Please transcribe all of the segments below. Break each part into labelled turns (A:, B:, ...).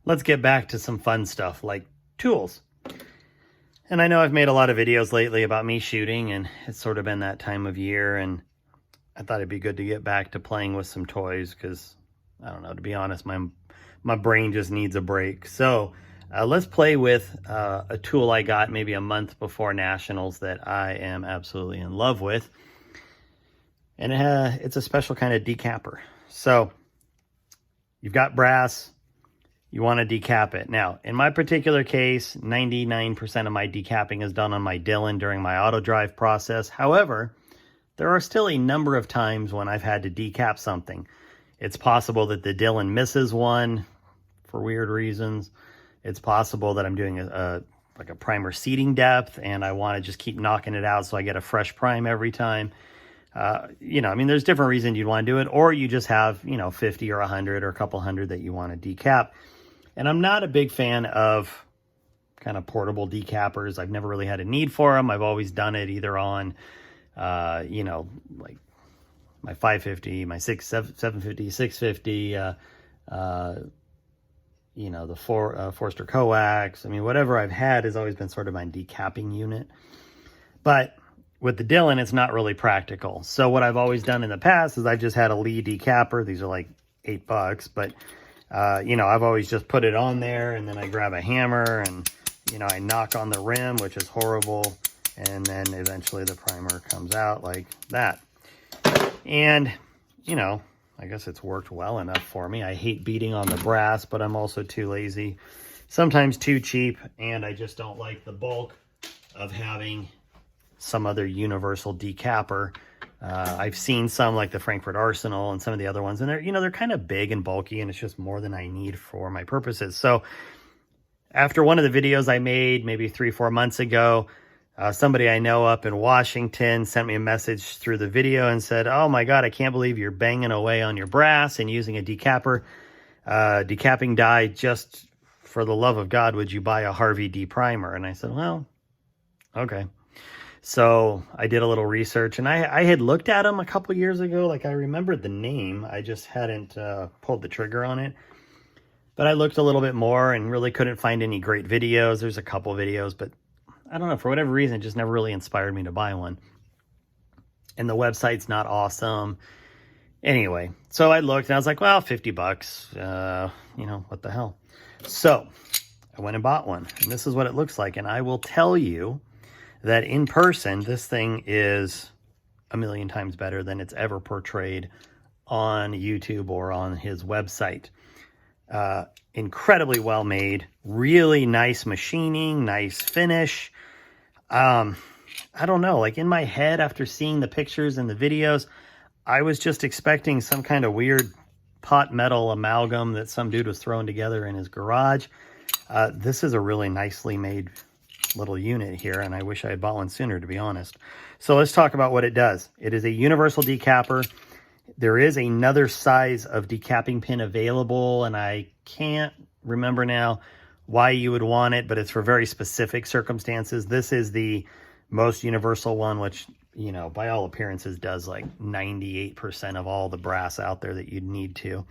A: let's get back to some fun stuff like tools. And I know I've made a lot of videos lately about me shooting, and it's sort of been that time of year, and I thought it'd be good to get back to playing with some toys because, I don't know, to be honest, my brain just needs a break. So let's play with a tool I got maybe a month before Nationals that I am absolutely in love with. And it's a special kind of decapper. So you've got brass, you want to decap it. Now, in my particular case, 99% of my decapping is done on my Dillon during my auto drive process. However, there are still a number of times when I've had to decap something. It's possible that the Dillon misses one for weird reasons. It's possible that I'm doing like a primer seating depth and I want to just keep knocking it out so I get a fresh prime every time. You know, I mean, there's different reasons you'd want to do it, or you just have, 50 or 100 or a couple hundred that you want to decap. And I'm not a big fan of kind of portable decappers. I've never really had a need for them. I've always done it either on, like my 550, my 750, 650, the Forster coax. I mean, whatever I've had has always been sort of my decapping unit. But with the Dillon, it's not really practical. So what I've always done in the past is I've just had a Lee decapper. These are like $8, but I've always just put it on there, and then I grab a hammer and, I knock on the rim, which is horrible. And then eventually the primer comes out like that. And, I guess it's worked well enough for me. I hate beating on the brass, but I'm also too lazy, sometimes too cheap, and I just don't like the bulk of having some other universal decapper. I've seen some like the Frankfurt Arsenal and some of the other ones, and they're kind of big and bulky, and it's just more than I need for my purposes. So after one of the videos I made maybe 3-4 months ago, somebody I know up in Washington sent me a message through the video and said, "Oh my God, I can't believe you're banging away on your brass and using a decapper, decapping die. Just for the love of God, would you buy a Harvey Deprimer?" And I said, well, okay. So I did a little research, and I had looked at them a couple years ago. Like, I remembered the name. I just hadn't pulled the trigger on it. But I looked a little bit more and really couldn't find any great videos. There's a couple videos, but I don't know, for whatever reason, it just never really inspired me to buy one. And the website's not awesome. Anyway, so I looked and I was like, well, $50, what the hell? So I went and bought one, and this is what it looks like. And I will tell you that in person, this thing is a million times better than it's ever portrayed on YouTube or on his website. Incredibly well made, really nice machining, nice finish. I don't know, like in my head after seeing the pictures and the videos, I was just expecting some kind of weird pot metal amalgam that some dude was throwing together in his garage. This is a really nicely made little unit here, and I wish I had bought one sooner, to be honest. So let's talk about what it does. It is a universal decapper. There is another size of decapping pin available, and I can't remember now why you would want it, but it's for very specific circumstances. This is the most universal one, which, by all appearances does like 98% of all the brass out there that you'd need to.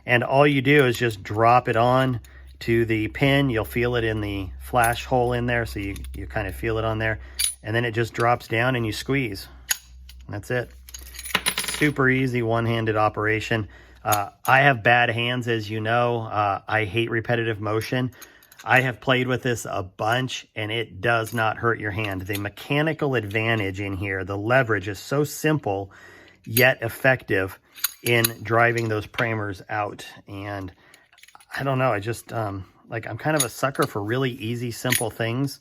A: And all you do is just drop it on to the pin. You'll feel it in the flash hole in there, so you kind of feel it on there, and then it just drops down and you squeeze. That's it. Super easy one-handed operation. I have bad hands, as you know. I hate repetitive motion. I have played with this a bunch, and it does not hurt your hand. The mechanical advantage in here, the leverage, is so simple yet effective in driving those primers out. And I don't know, I just, I'm kind of a sucker for really easy, simple things.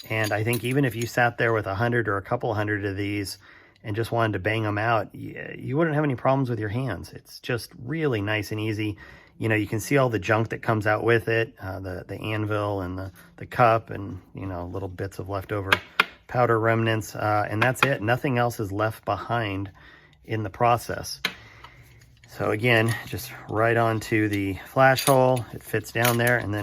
A: And I think even if you sat there with 100 or a couple hundred of these and just wanted to bang them out, you wouldn't have any problems with your hands. It's just really nice and easy. You can see all the junk that comes out with it, the anvil and the cup and, little bits of leftover powder remnants. And that's it. Nothing else is left behind in the process. So again, just right onto the flash hole. It fits down there, and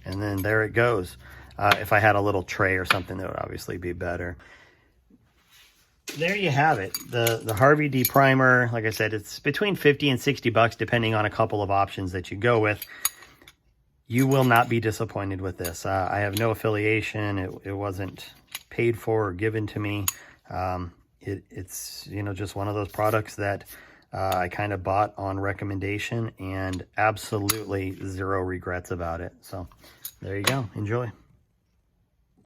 A: then there it goes. If I had a little tray or something, that would obviously be better. There you have it. The Harvey Deprimer, like I said, it's between $50 and $60 depending on a couple of options that you go with. You will not be disappointed with this. I have no affiliation. It wasn't paid for or given to me. It's, you know, just one of those products that I kind of bought on recommendation, and absolutely zero regrets about it. So there you go. Enjoy.